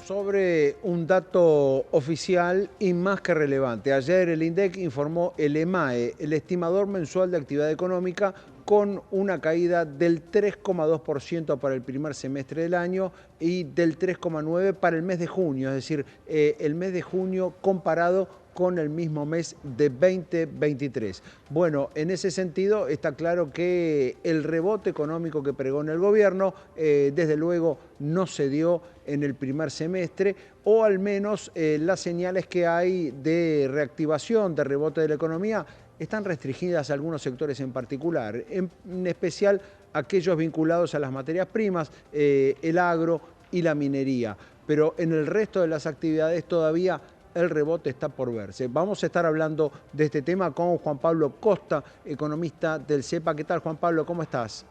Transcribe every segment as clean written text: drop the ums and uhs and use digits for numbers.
sobre un dato oficial y más que relevante. Ayer el INDEC informó el EMAE, el estimador mensual de actividad económica, con una caída del 3,2% para el primer semestre del año y del 3,9% para el mes de junio, es decir, el mes de junio comparado con el mismo mes de 2023. Bueno, en ese sentido está claro que el rebote económico que pregona el gobierno, desde luego, no se dio en el primer semestre, o al menos las señales que hay de reactivación, de rebote de la economía, están restringidas a algunos sectores en particular, en especial aquellos vinculados a las materias primas, el agro y la minería. Pero en el resto de las actividades todavía el rebote está por verse. Vamos a estar hablando de este tema con Juan Pablo Costa, economista del CEPA. ¿Qué tal, Juan Pablo? ¿Cómo estás?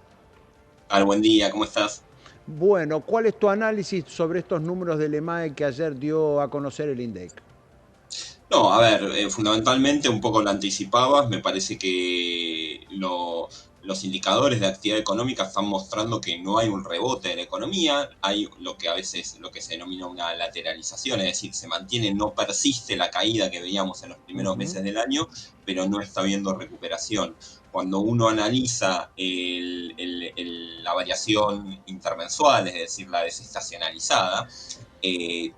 Buen día, ¿cómo estás? Bueno, ¿cuál es tu análisis sobre estos números del EMAE que ayer dio a conocer el INDEC? No, a ver, fundamentalmente un poco lo anticipabas, me parece que los indicadores de actividad económica están mostrando que no hay un rebote de la economía, hay lo que a veces lo que se denomina una lateralización, es decir, se mantiene, no persiste la caída que veíamos en los primeros meses del año, pero no está habiendo recuperación. Cuando uno analiza la variación intermensual, es decir, la desestacionalizada,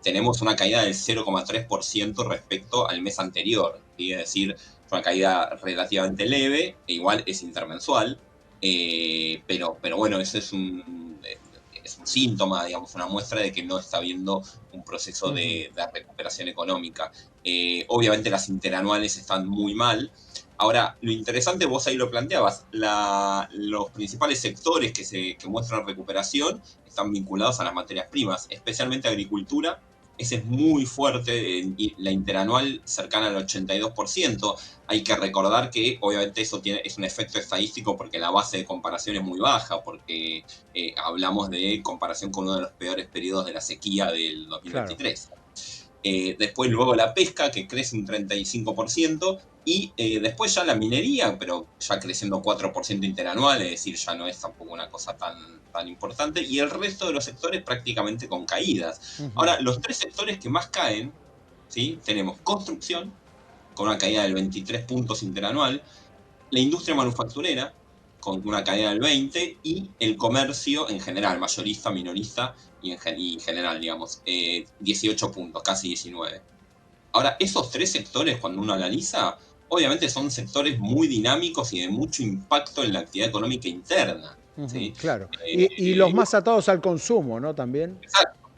tenemos una caída del 0,3% respecto al mes anterior, ¿sí? Es decir, es una caída relativamente leve, e igual es intermensual, pero bueno, eso es un síntoma, digamos, una muestra de que no está habiendo un proceso de recuperación económica. Obviamente las interanuales están muy mal. Ahora, lo interesante, vos ahí lo planteabas, los principales sectores que muestran recuperación están vinculados a las materias primas, especialmente agricultura. Ese es muy fuerte, y la interanual cercana al 82%. Hay que recordar que obviamente eso es un efecto estadístico porque la base de comparación es muy baja, porque hablamos de comparación con uno de los peores periodos de la sequía del Claro. 2023. Después luego la pesca, que crece un 35%, y después ya la minería, pero ya creciendo 4% interanual, es decir, ya no es tampoco una cosa tan importante, y el resto de los sectores prácticamente con caídas. Ahora, los tres sectores que más caen, ¿sí? Tenemos construcción, con una caída del 23 puntos interanual, la industria manufacturera, con una caída del 20%, y el comercio en general, mayorista, minorista y general, digamos, 18 puntos, casi 19. Ahora, esos tres sectores, cuando uno analiza, obviamente son sectores muy dinámicos y de mucho impacto en la actividad económica interna, ¿sí? Claro. Y los más atados al consumo, ¿no? También.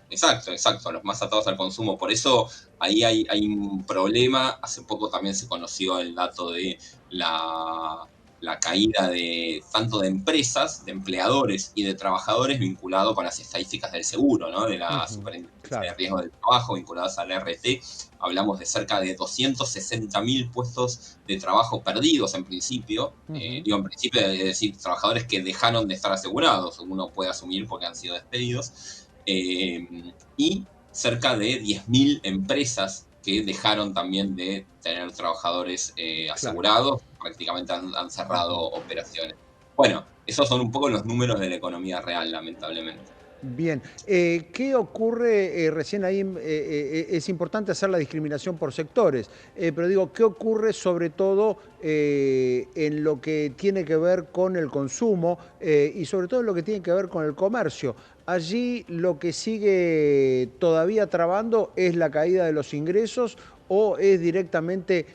Exacto, los más atados al consumo. Por eso ahí hay un problema. Hace poco también se conoció el dato de la caída de tanto de empresas, de empleadores y de trabajadores vinculado con las estadísticas del seguro, ¿no? De la Superintendencia de Claro. Riesgo del Trabajo vinculadas al RT. Hablamos de cerca de 260.000 puestos de trabajo perdidos en principio. Digo en principio, es decir, trabajadores que dejaron de estar asegurados, uno puede asumir porque han sido despedidos, y cerca de 10.000 empresas que dejaron también de tener trabajadores Claro. asegurados, prácticamente han cerrado operaciones. Bueno, esos son un poco los números de la economía real, lamentablemente. Bien, ¿qué ocurre? Recién ahí es importante hacer la discriminación por sectores, pero digo, ¿qué ocurre sobre todo en lo que tiene que ver con el consumo y sobre todo en lo que tiene que ver con el comercio? Allí lo que sigue todavía trabando es la caída de los ingresos o es directamente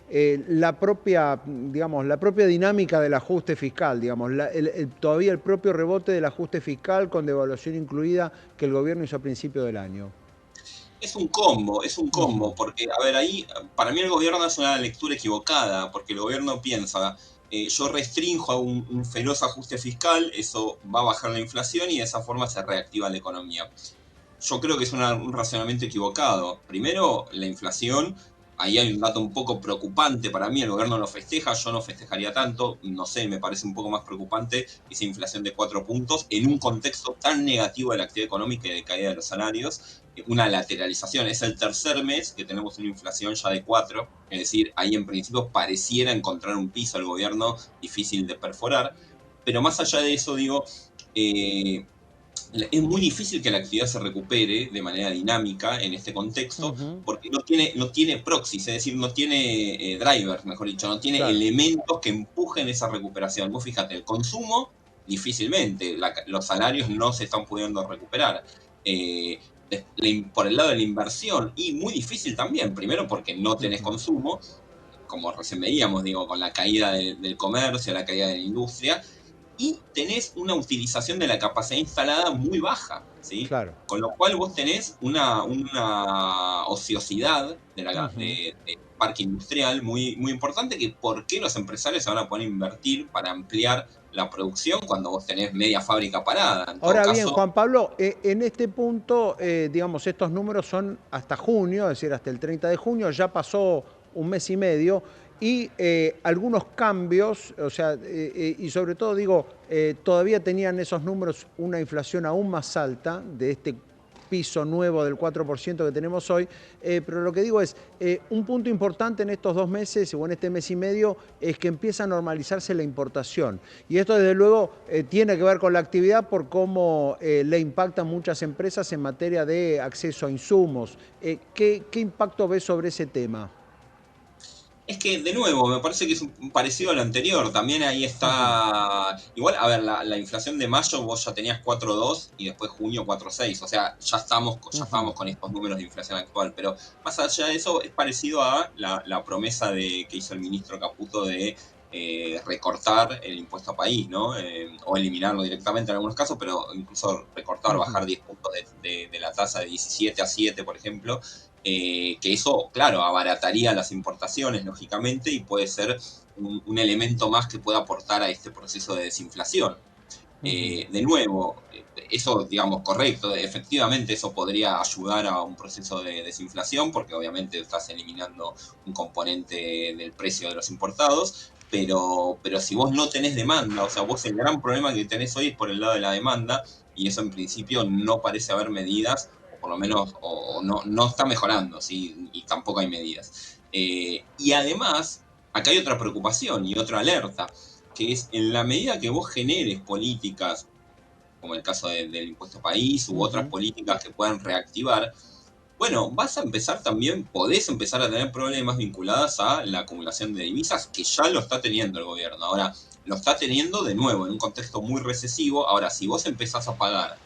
la propia, digamos, la propia dinámica del ajuste fiscal, digamos, todavía el propio rebote del ajuste fiscal con devaluación incluida que el gobierno hizo a principio del año. Es un combo, porque, a ver, ahí para mí el gobierno hace una lectura equivocada, porque el gobierno piensa, yo restrinjo a un feroz ajuste fiscal, eso va a bajar la inflación y de esa forma se reactiva la economía. Yo creo que es un razonamiento equivocado. Primero, la inflación, ahí hay un dato un poco preocupante para mí, el gobierno lo festeja, yo no festejaría tanto, no sé, me parece un poco más preocupante esa inflación de 4 puntos en un contexto tan negativo de la actividad económica y de caída de los salarios, una lateralización, es el tercer mes que tenemos una inflación ya de 4, es decir, ahí en principio pareciera encontrar un piso al gobierno difícil de perforar, pero más allá de eso, digo, eh, es muy difícil que la actividad se recupere de manera dinámica en este contexto, Ujú, porque no tiene proxies, es decir, no tiene drivers, mejor dicho, no tiene claro. elementos que empujen esa recuperación. Vos fíjate, el consumo, difícilmente, los salarios no se están pudiendo recuperar. Eh, por el lado de la inversión, y muy difícil también, primero porque no tenés Ujú, consumo, como recién veíamos, digo, con la caída del comercio, la caída de la industria, y tenés una utilización de la capacidad instalada muy baja, ¿sí? claro. Con lo cual vos tenés una ociosidad Ujú. de parque industrial muy, muy importante, que por qué los empresarios se van a poner a invertir para ampliar la producción cuando vos tenés media fábrica parada. En todo Ahora bien, caso, Juan Pablo, en este punto, digamos, estos números son hasta junio, es decir, hasta el 30 de junio, ya pasó un mes y medio, y algunos cambios, o sea, y sobre todo digo, todavía tenían esos números una inflación aún más alta de este piso nuevo del 4% que tenemos hoy, pero lo que digo es, un punto importante en estos 2 meses o en este mes y medio es que empieza a normalizarse la importación. Y esto desde luego tiene que ver con la actividad por cómo le impactan muchas empresas en materia de acceso a insumos. ¿Qué impacto ves sobre ese tema? es que, de nuevo, me parece que es un parecido al anterior. También ahí Ujú, está. Igual, a ver, la inflación de mayo vos ya tenías 4,2 y después junio 4,6. O sea, ya ujú, estábamos con estos números de inflación actual. Pero más allá de eso, es parecido a la promesa que hizo el ministro Caputo de recortar el impuesto a país, ¿no? O eliminarlo directamente en algunos casos, pero incluso recortar, ujú, bajar 10 puntos de la tasa de 17 a 7, por ejemplo, que eso, claro, abarataría las importaciones, lógicamente, y puede ser un elemento más que pueda aportar a este proceso de desinflación. ujú. De nuevo, eso, digamos, correcto, efectivamente eso podría ayudar a un proceso de desinflación, porque obviamente estás eliminando un componente del precio de los importados, pero si vos no tenés demanda, o sea, vos el gran problema que tenés hoy es por el lado de la demanda, y eso en principio no parece haber medidas, o por lo menos o no está mejorando, ¿sí? Y tampoco hay medidas. Y además, acá hay otra preocupación y otra alerta, que es en la medida que vos generes políticas, como el caso del impuesto país u otras Ujú, políticas que puedan reactivar, bueno, vas a empezar también, podés empezar a tener problemas vinculados a la acumulación de divisas, que ya lo está teniendo el gobierno. Ahora, lo está teniendo de nuevo en un contexto muy recesivo. Ahora, si vos empezás a pagar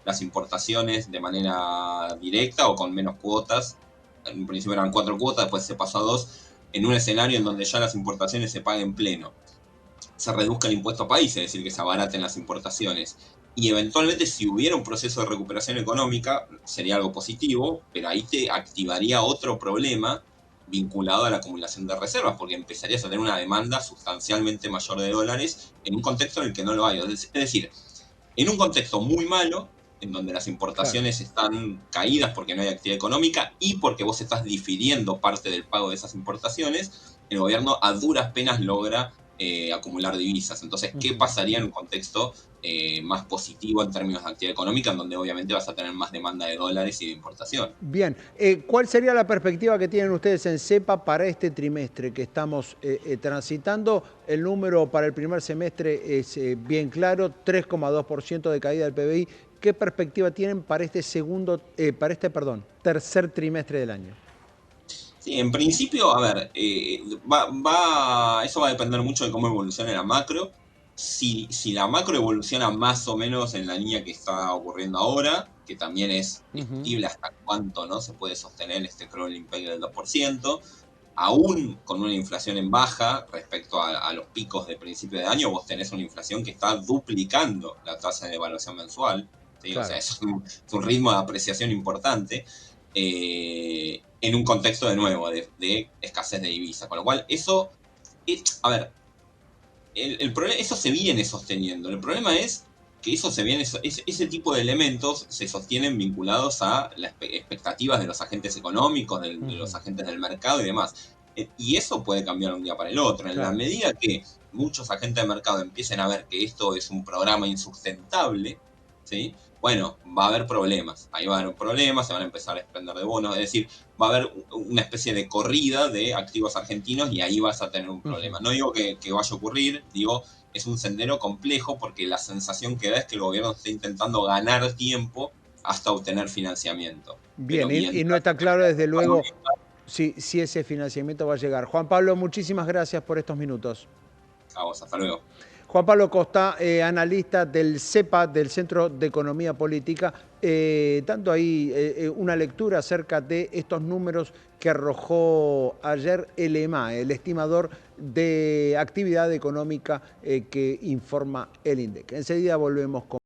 las importaciones de manera directa o con menos cuotas, en un principio eran 4 cuotas, después se pasó a 2, en un escenario en donde ya las importaciones se paguen pleno, se reduzca el impuesto a país, es decir, que se abaraten las importaciones. Y eventualmente, si hubiera un proceso de recuperación económica, sería algo positivo, pero ahí te activaría otro problema vinculado a la acumulación de reservas, porque empezarías a tener una demanda sustancialmente mayor de dólares en un contexto en el que no lo hay. Es decir, en un contexto muy malo, en donde las claro. importaciones están caídas porque no hay actividad económica y porque vos estás difiriendo parte del pago de esas importaciones, el gobierno a duras penas logra acumular divisas. Entonces, ¿qué Ujú. pasaría en un contexto más positivo en términos de actividad económica, en donde obviamente vas a tener más demanda de dólares y de importación? Bien, ¿cuál sería la perspectiva que tienen ustedes en CEPA para este trimestre que estamos transitando? El número para el primer semestre es bien claro, 3,2% de caída del PBI. ¿Qué perspectiva tienen para este tercer trimestre del año? Sí, en principio, a ver, eso va a depender mucho de cómo evolucione la macro. Si la macro evoluciona más o menos en la línea que está ocurriendo ahora, que también es Ujú, discutible hasta cuánto, ¿no?, se puede sostener este crawling peg del 2%, aún con una inflación en baja respecto a los picos de principio de año, vos tenés una inflación que está duplicando la tasa de evaluación mensual, ¿sí? O sea, claro. es un ritmo de apreciación importante, en un contexto de nuevo de escasez de divisas. Con lo cual, eso, a ver, eso se viene sosteniendo. El problema es que ese tipo de elementos se sostienen vinculados a las expectativas de los agentes económicos, de los Ujú, agentes del mercado y demás. Y eso puede cambiar de un día para el otro. En la claro. medida que muchos agentes de mercado empiecen a ver que esto es un programa insustentable, ¿sí? Bueno, va a haber problemas. Ahí va a haber problemas, se van a empezar a expender de bonos. Es decir, va a haber una especie de corrida de activos argentinos y ahí vas a tener un Ujú, problema. No digo que vaya a ocurrir, digo es un sendero complejo porque la sensación que da es que el gobierno está intentando ganar tiempo hasta obtener financiamiento. Pero Bien, y no mientras está claro desde luego si ese financiamiento va a llegar. Juan Pablo, muchísimas gracias por estos minutos. a vos, hasta luego. Juan Pablo Costa, analista del CEPA, del Centro de Economía Política, dando ahí una lectura acerca de estos números que arrojó ayer el EMAE, el estimador de actividad económica que informa el INDEC. Enseguida volvemos con